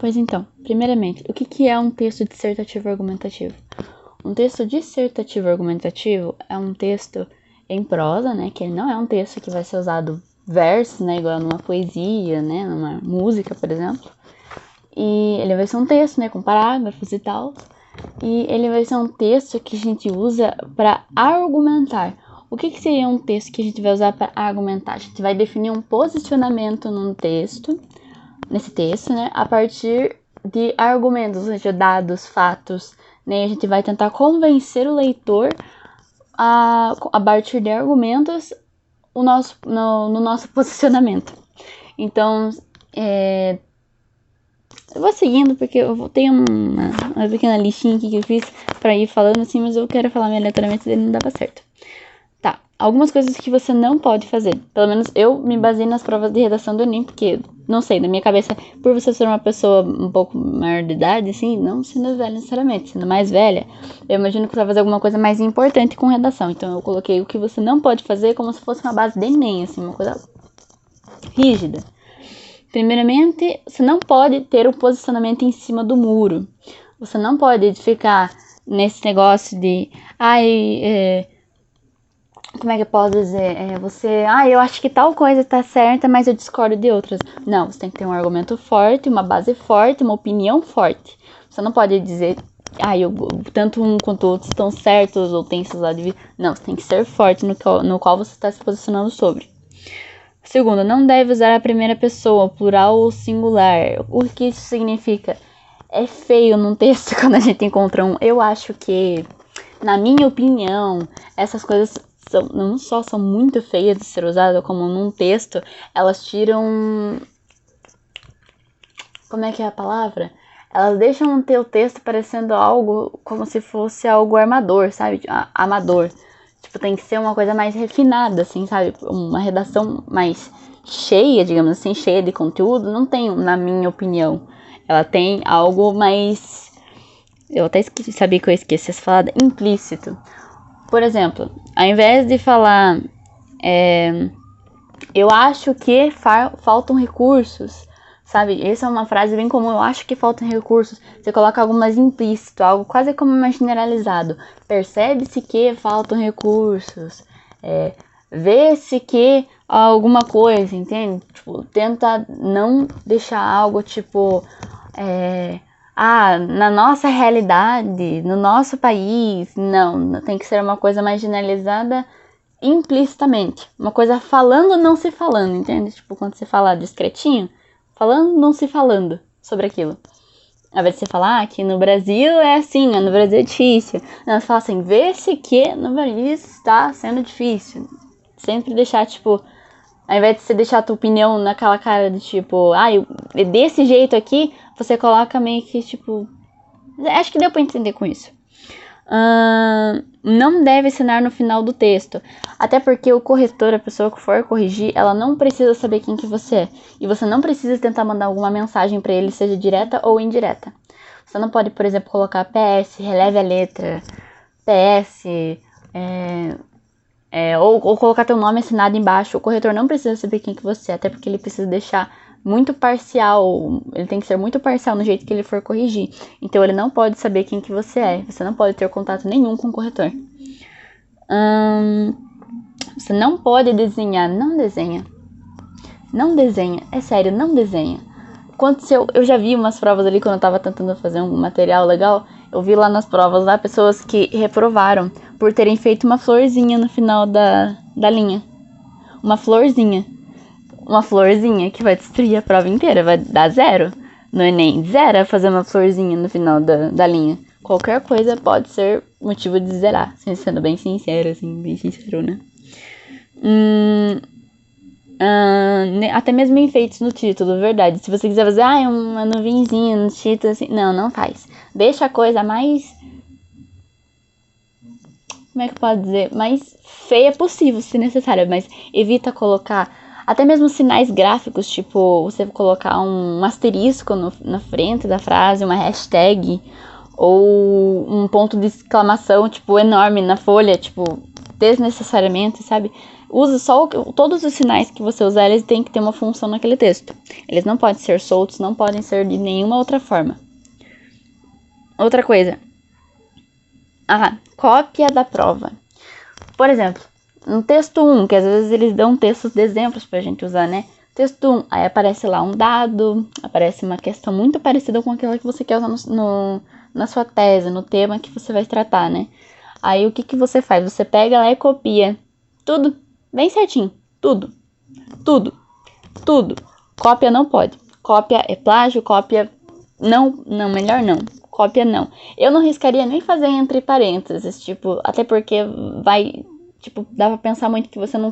Pois então, primeiramente, o que é um texto dissertativo argumentativo? Um texto dissertativo argumentativo é um texto em prosa, né? Que ele não é um texto que vai ser usado versos, né? Igual numa poesia, né? Numa música, por exemplo. E ele vai ser um texto, né? Com parágrafos e tal. E ele vai ser um texto que a gente usa para argumentar. O que seria um texto que a gente vai usar para argumentar? A gente vai definir um posicionamento nesse texto, né? A partir de argumentos, ou seja, dados, fatos, né? A gente vai tentar convencer o leitor a partir de argumentos no nosso posicionamento. Então, eu vou seguindo porque eu tenho uma pequena listinha aqui que eu fiz pra ir falando assim, mas eu quero falar meio aleatoriamente e não dava certo. Tá, algumas coisas que você não pode fazer. Pelo menos eu me baseei nas provas de redação do Enem, porque, não sei, na minha cabeça, por você ser uma pessoa um pouco maior de idade, assim, não sendo velha necessariamente, sendo mais velha, eu imagino que você vai fazer alguma coisa mais importante com redação. Então eu coloquei o que você não pode fazer como se fosse uma base de Enem, assim, uma coisa rígida. Primeiramente, você não pode ter o posicionamento em cima do muro. Você não pode ficar nesse negócio de... como é que eu posso dizer? Eu acho que tal coisa tá certa, mas eu discordo de outras. Não, você tem que ter um argumento forte, uma base forte, uma opinião forte. Você não pode dizer... tanto um quanto outros estão certos ou tem seus lados de vista. Não, você tem que ser forte no qual você está se posicionando sobre. Segundo, não deve usar a primeira pessoa, plural ou singular. O que isso significa? É feio num texto quando a gente encontra um... Eu acho que, na minha opinião, essas coisas não só são muito feias de ser usadas, como num texto, elas tiram... Como é que é a palavra? Elas deixam o teu texto parecendo algo como se fosse algo armador, sabe? Amador. Tipo, tem que ser uma coisa mais refinada, assim, sabe? Uma redação mais cheia, digamos assim, cheia de conteúdo. Não tem, na minha opinião. Ela tem algo mais... Eu até sabia que eu esqueci essa falada. Implícito. Por exemplo, ao invés de falar... eu acho que faltam recursos, sabe? Essa é uma frase bem comum. Eu acho que faltam recursos. Você coloca algo mais implícito, algo quase como mais generalizado. Percebe-se que faltam recursos. Vê-se que alguma coisa, entende? Tipo, tenta não deixar algo tipo... na nossa realidade, no nosso país. Não, tem que ser uma coisa mais generalizada implicitamente. Uma coisa falando, não se falando, entende? Tipo, quando você fala discretinho, falando, não se falando sobre aquilo. Ao invés de você falar que no Brasil é assim, no Brasil é difícil. Não, você fala assim, vê-se que no Brasil está sendo difícil. Sempre deixar, tipo, ao invés de você deixar a tua opinião naquela cara de tipo, desse jeito aqui, você coloca meio que, tipo... Acho que deu pra entender com isso. Não deve assinar no final do texto. Até porque o corretor, a pessoa que for corrigir, ela não precisa saber quem que você é. E você não precisa tentar mandar alguma mensagem pra ele, seja direta ou indireta. Você não pode, por exemplo, colocar PS, releve a letra, PS, ou colocar teu nome assinado embaixo. O corretor não precisa saber quem que você é, até porque ele precisa deixar muito parcial, ele tem que ser muito parcial no jeito que ele for corrigir. Então ele não pode saber quem que você é, você não pode ter contato nenhum com o corretor. Você não pode desenhar, não desenha, é sério, não desenha. Eu já vi umas provas ali quando eu tava tentando fazer um material legal, eu vi lá nas provas lá pessoas que reprovaram por terem feito uma florzinha no final da linha. Uma florzinha que vai destruir a prova inteira, vai dar 0 no Enem. 0 fazer uma florzinha no final da linha. Qualquer coisa pode ser motivo de zerar, sendo bem sincero, assim, bem sincero, né? Até mesmo enfeites no título, verdade. Se você quiser fazer, uma nuvenzinha no título, assim, não faz. Deixa a coisa mais... Como é que eu posso dizer? Mais feia possível, se necessário, mas evita colocar... Até mesmo sinais gráficos, tipo, você colocar um asterisco na frente da frase, uma hashtag, ou um ponto de exclamação, tipo, enorme na folha, tipo, desnecessariamente, sabe? use só todos os sinais que você usar, eles têm que ter uma função naquele texto. Eles não podem ser soltos, não podem ser de nenhuma outra forma. Outra coisa. Cópia da prova. Por exemplo, no texto 1, que às vezes eles dão textos de exemplos pra gente usar, né? Texto 1, aí aparece lá um dado, aparece uma questão muito parecida com aquela que você quer usar na sua tese, no tema que você vai tratar, né? Aí o que você faz? Você pega lá e copia tudo, bem certinho, tudo. Cópia não pode. Cópia é plágio, cópia não, melhor não. Cópia não. Eu não arriscaria nem fazer entre parênteses, tipo, até porque dá pra pensar muito que você não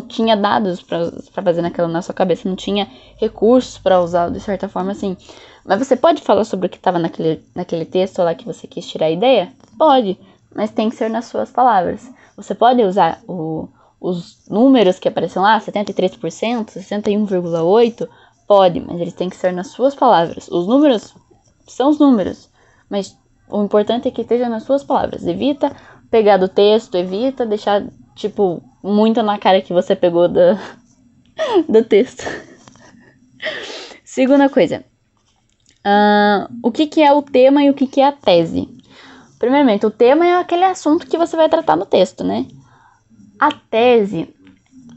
tinha dados pra fazer naquela na sua cabeça, não tinha recursos pra usar de certa forma assim. Mas você pode falar sobre o que tava naquele texto lá que você quis tirar a ideia? Pode, mas tem que ser nas suas palavras. Você pode usar os números que aparecem lá, 73%, 61,8%, pode, mas eles têm que ser nas suas palavras. Os números são os números, mas o importante é que esteja nas suas palavras. Evita pegar do texto, evita deixar, muito na cara que você pegou do texto. Segunda coisa, o que é o tema e o que é a tese? Primeiramente, o tema é aquele assunto que você vai tratar no texto, né? A tese,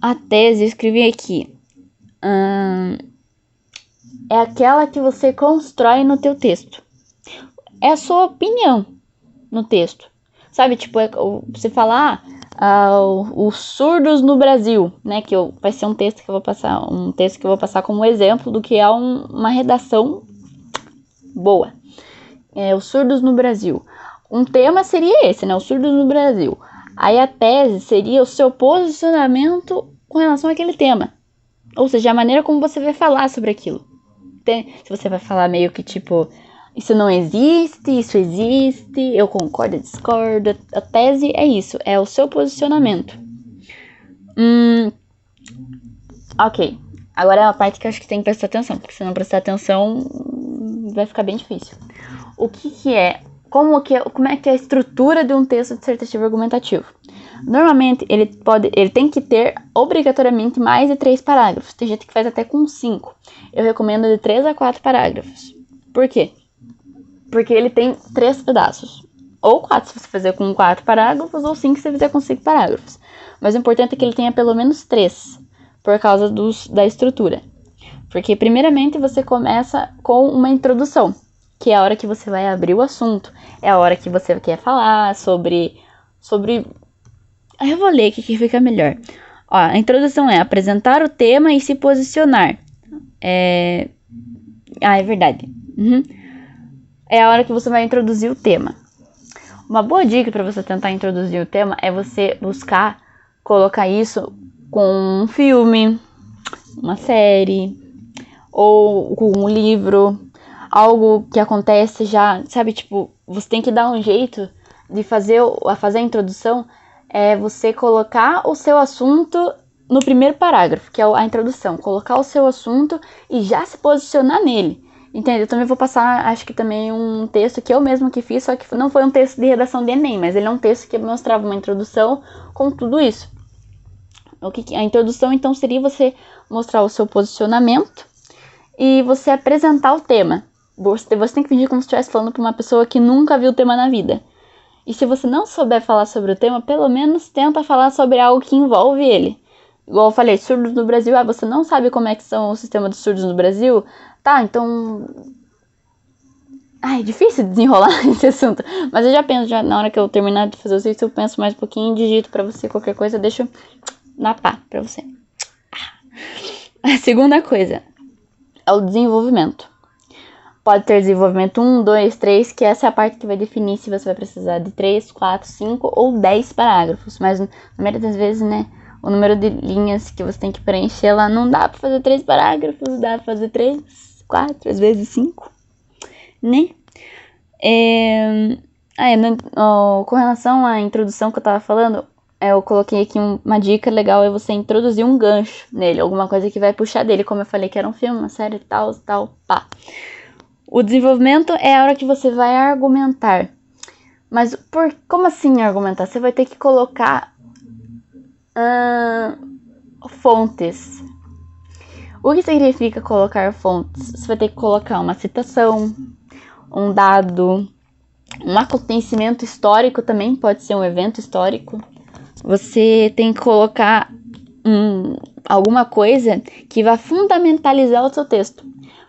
eu escrevi aqui, é aquela que você constrói no teu texto. É a sua opinião no texto. Sabe, você falar os surdos no Brasil, né? Vai ser um texto que eu vou passar como exemplo do que é uma redação boa. Os surdos no Brasil. Um tema seria esse, né? Os surdos no Brasil. Aí a tese seria o seu posicionamento com relação àquele tema. Ou seja, a maneira como você vai falar sobre aquilo. Se você vai falar meio que isso não existe, isso existe, eu concordo, eu discordo. A tese é isso, é o seu posicionamento. Ok, agora é uma parte que eu acho que tem que prestar atenção, porque se não prestar atenção vai ficar bem difícil. Como é que é a estrutura de um texto dissertativo argumentativo? Normalmente ele tem que ter obrigatoriamente mais de 3 parágrafos. Tem gente que faz até com 5. Eu recomendo de 3 a 4 parágrafos. Por quê? Porque ele tem 3 pedaços. Ou 4 se você fizer com 4 parágrafos, ou 5 se você fizer com 5 parágrafos. Mas o importante é que ele tenha pelo menos 3, por causa da estrutura. Porque primeiramente você começa com uma introdução, que é a hora que você vai abrir o assunto. É a hora que você quer falar sobre... Eu vou ler aqui que fica melhor. A introdução é apresentar o tema e se posicionar. É verdade. É a hora que você vai introduzir o tema. Uma boa dica para você tentar introduzir o tema é você buscar colocar isso com um filme, uma série, ou com um livro, algo que acontece já, sabe, você tem que dar um jeito de fazer a introdução, você colocar o seu assunto no primeiro parágrafo, que é a introdução, colocar o seu assunto e já se posicionar nele. Entende? Eu também vou passar, acho que também um texto que eu mesma que fiz, só que não foi um texto de redação de Enem, mas ele é um texto que mostrava uma introdução com tudo isso. A introdução, então, seria você mostrar o seu posicionamento e você apresentar o tema. Você tem que fingir como se estivesse falando para uma pessoa que nunca viu o tema na vida. E se você não souber falar sobre o tema, pelo menos tenta falar sobre algo que envolve ele. Igual eu falei, surdos no Brasil, você não sabe como é que são o sistema dos surdos no Brasil? Tá, então... é difícil desenrolar esse assunto. Mas eu já penso, na hora que eu terminar de fazer isso, eu penso mais um pouquinho, digito pra você qualquer coisa, deixo na pá pra você. A segunda coisa é o desenvolvimento. Pode ter desenvolvimento 1, 2, 3, que essa é a parte que vai definir se você vai precisar de 3, 4, 5 ou 10 parágrafos. Mas na maioria das vezes, né, o número de linhas que você tem que preencher lá não dá pra fazer 3 parágrafos, dá pra fazer 3, 4, às vezes 5, né? Com relação à introdução que eu tava falando, eu coloquei aqui uma dica legal, é você introduzir um gancho nele, alguma coisa que vai puxar dele, como eu falei que era um filme, uma série, tal, pá. O desenvolvimento é a hora que você vai argumentar. Mas como assim argumentar? Você vai ter que colocar Fontes. O que significa colocar fontes? Você vai ter que colocar uma citação, um dado, um acontecimento histórico também, pode ser um evento histórico. Você tem que colocar alguma coisa que vai fundamentalizar o seu texto.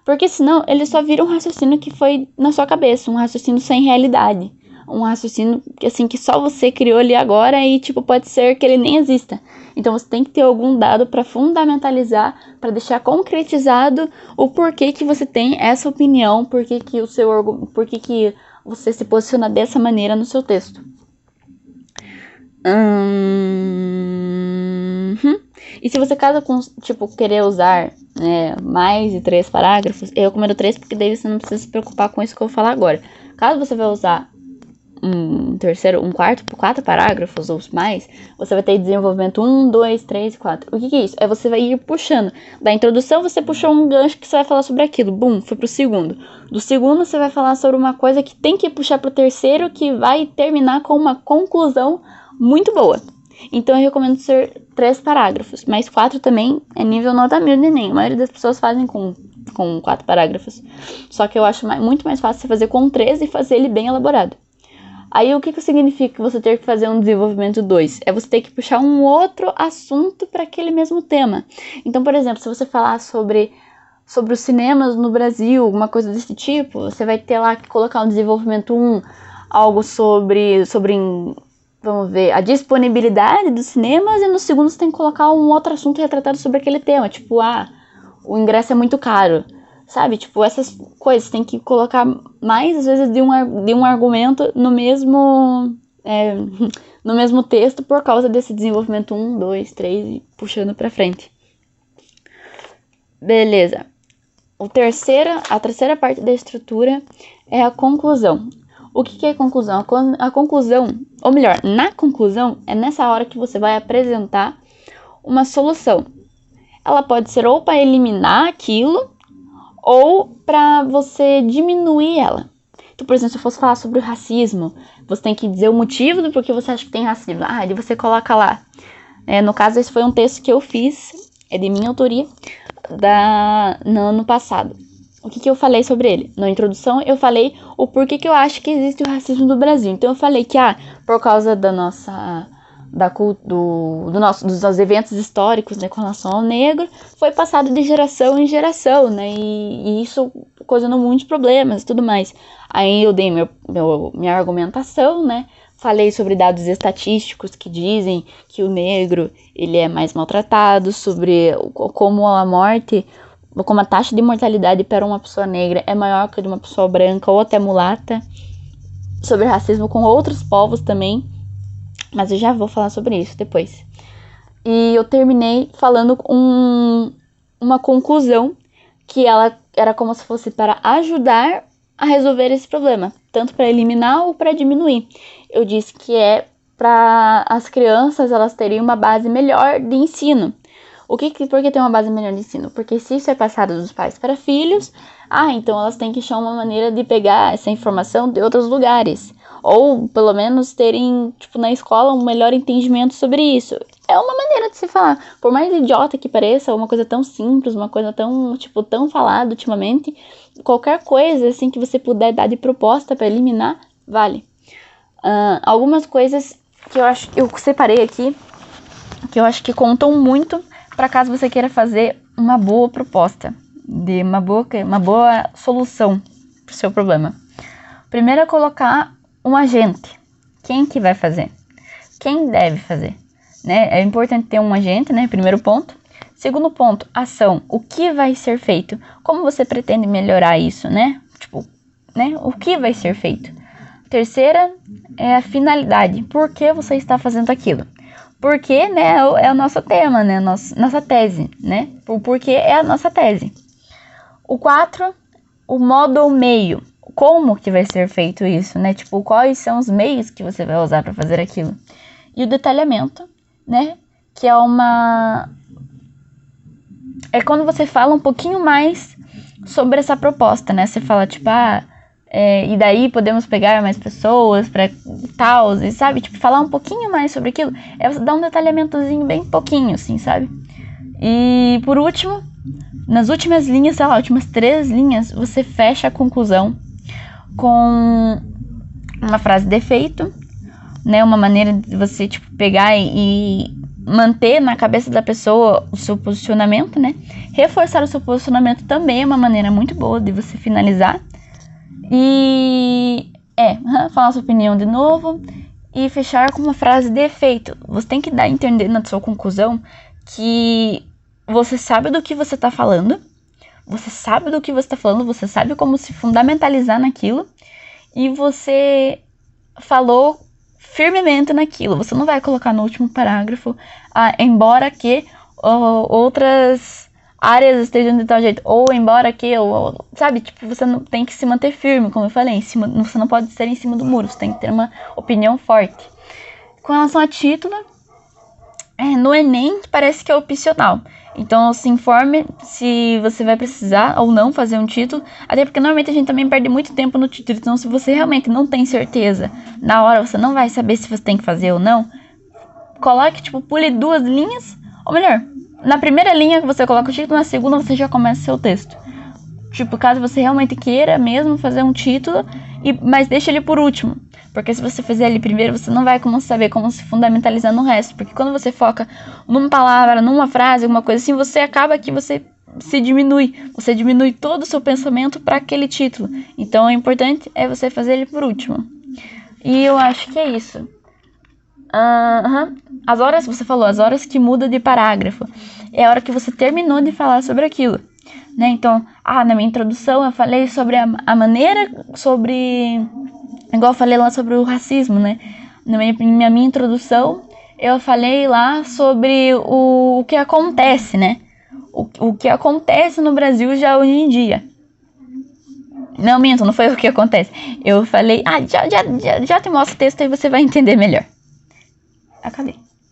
Porque senão ele só vira um raciocínio que foi na sua cabeça, um raciocínio sem realidade. Um raciocínio assim, que só você criou ali agora e pode ser que ele nem exista. Então você tem que ter algum dado para fundamentalizar, para deixar concretizado o porquê que você tem essa opinião, porquê que você se posiciona dessa maneira no seu texto. E se você caso com, querer usar mais de 3 parágrafos, eu recomendo 3 porque daí você não precisa se preocupar com isso que eu vou falar agora. Caso você vai usar um quarto, 4 parágrafos ou mais, você vai ter desenvolvimento 1, 2, 3 e 4. O que é isso? É você vai ir puxando. Da introdução você puxou um gancho que você vai falar sobre aquilo. Foi pro segundo. Do segundo você vai falar sobre uma coisa que tem que puxar pro terceiro, que vai terminar com uma conclusão muito boa. Então eu recomendo ser 3 parágrafos, mas 4 também é nível nota 1000 do Enem. A maioria das pessoas fazem com 4 parágrafos. Só que eu acho muito mais fácil você fazer com 3 e fazer ele bem elaborado. Aí o que significa você ter que fazer um desenvolvimento 2? É você ter que puxar um outro assunto para aquele mesmo tema. Então, por exemplo, se você falar sobre os cinemas no Brasil, alguma coisa desse tipo, você vai ter lá que colocar um desenvolvimento 1, algo sobre vamos ver, a disponibilidade dos cinemas, e no segundo você tem que colocar um outro assunto retratado sobre aquele tema, o ingresso é muito caro, sabe? Essas coisas, tem que colocar mais, às vezes, de um argumento no mesmo texto, por causa desse desenvolvimento 1, 2, 3, e puxando pra frente. Beleza. A terceira parte da estrutura é a conclusão. O que é conclusão? A conclusão, ou melhor, na conclusão, é nessa hora que você vai apresentar uma solução. Ela pode ser ou para eliminar aquilo, ou para você diminuir ela. Então, por exemplo, se eu fosse falar sobre o racismo, você tem que dizer o motivo do porquê você acha que tem racismo. E você coloca lá. No caso, esse foi um texto que eu fiz, é de minha autoria, no ano passado. O que eu falei sobre ele? Na introdução, eu falei o porquê que eu acho que existe o racismo no Brasil. Então, eu falei que, por causa dos nossos eventos históricos, né, com relação ao negro, foi passado de geração em geração, né, e isso causando muitos problemas e tudo mais. Aí eu dei minha argumentação, né, falei sobre dados estatísticos que dizem que o negro, ele é mais maltratado, sobre como a taxa de mortalidade para uma pessoa negra é maior que a de uma pessoa branca ou até mulata, sobre racismo com outros povos também, mas eu já vou falar sobre isso depois. E eu terminei falando uma conclusão, que ela era como se fosse para ajudar a resolver esse problema, tanto para eliminar ou para diminuir. Eu disse que é para as crianças elas terem uma base melhor de ensino. Por que tem uma base melhor de ensino? Porque se isso é passado dos pais para filhos, então elas têm que achar uma maneira de pegar essa informação de outros lugares. Ou, pelo menos, terem, na escola, um melhor entendimento sobre isso. É uma maneira de se falar. Por mais idiota que pareça, uma coisa tão simples, uma coisa tão, tão falada ultimamente, qualquer coisa, assim, que você puder dar de proposta para eliminar, vale. Algumas coisas que eu separei aqui, que eu acho que contam muito para caso você queira fazer uma boa proposta, de uma boa solução para o seu problema. Primeiro é colocar um agente. Quem que vai fazer? Quem deve fazer? Né? É importante ter um agente, né? Primeiro ponto. Segundo ponto, ação. O que vai ser feito? Como você pretende melhorar isso, né? O que vai ser feito? Terceira é a finalidade. Por que você está fazendo aquilo? Porque, né, é o nosso tema, né, nossa tese, né? O porquê é a nossa tese. O 4, o modo ou meio. Como que vai ser feito isso, né? Quais são os meios que você vai usar para fazer aquilo. E o detalhamento, né? Que é quando você fala um pouquinho mais sobre essa proposta, né? Você fala, E daí podemos pegar mais pessoas pra tal, e sabe? Tipo, falar um pouquinho mais sobre aquilo. Você dar um detalhamentozinho bem pouquinho, assim, sabe? E por último, nas últimas linhas, sei lá, últimas 3 linhas, você fecha a conclusão com uma frase de efeito, né? Uma maneira de você, tipo, pegar e manter na cabeça da pessoa o seu posicionamento, né? Reforçar o seu posicionamento também é uma maneira muito boa de você finalizar. E falar sua opinião de novo e fechar com uma frase de efeito. Você tem que dar a entender na sua conclusão que você sabe do que você tá falando, você sabe como se fundamentalizar naquilo e você falou firmemente naquilo. Você não vai colocar no último parágrafo, embora que outras áreas estejam de tal jeito, ou embora que, sabe, tipo, você não tem que se manter firme, como eu falei, você não pode ser em cima do muro, você tem que ter uma opinião forte. Com relação a título, no Enem parece que é opcional, então se informe se você vai precisar ou não fazer um título, até porque normalmente a gente também perde muito tempo no título, então se você realmente não tem certeza, na hora você não vai saber se você tem que fazer ou não, coloque, tipo, pule 2 linhas, ou melhor, na primeira linha que você coloca o título, na segunda você já começa o seu texto. Tipo, caso você realmente queira mesmo fazer um título, mas deixa ele por último. Porque se você fizer ele primeiro, você não vai saber como se fundamentalizar no resto. Porque quando você foca numa palavra, numa frase, alguma coisa assim, você acaba que você se diminui. Você diminui todo o seu pensamento para aquele título. Então, o importante é você fazer ele por último. E eu acho que é isso. As horas, você falou, as horas que muda de parágrafo. É a hora que você terminou de falar sobre aquilo, né? Então, na minha introdução eu falei sobre a maneira, igual eu falei lá sobre o racismo, né? Na minha introdução eu falei lá sobre o que acontece, né? O que acontece no Brasil já hoje em dia. Não, minto, não foi o que acontece. Eu falei, já te mostro o texto aí você vai entender melhor. Acabei.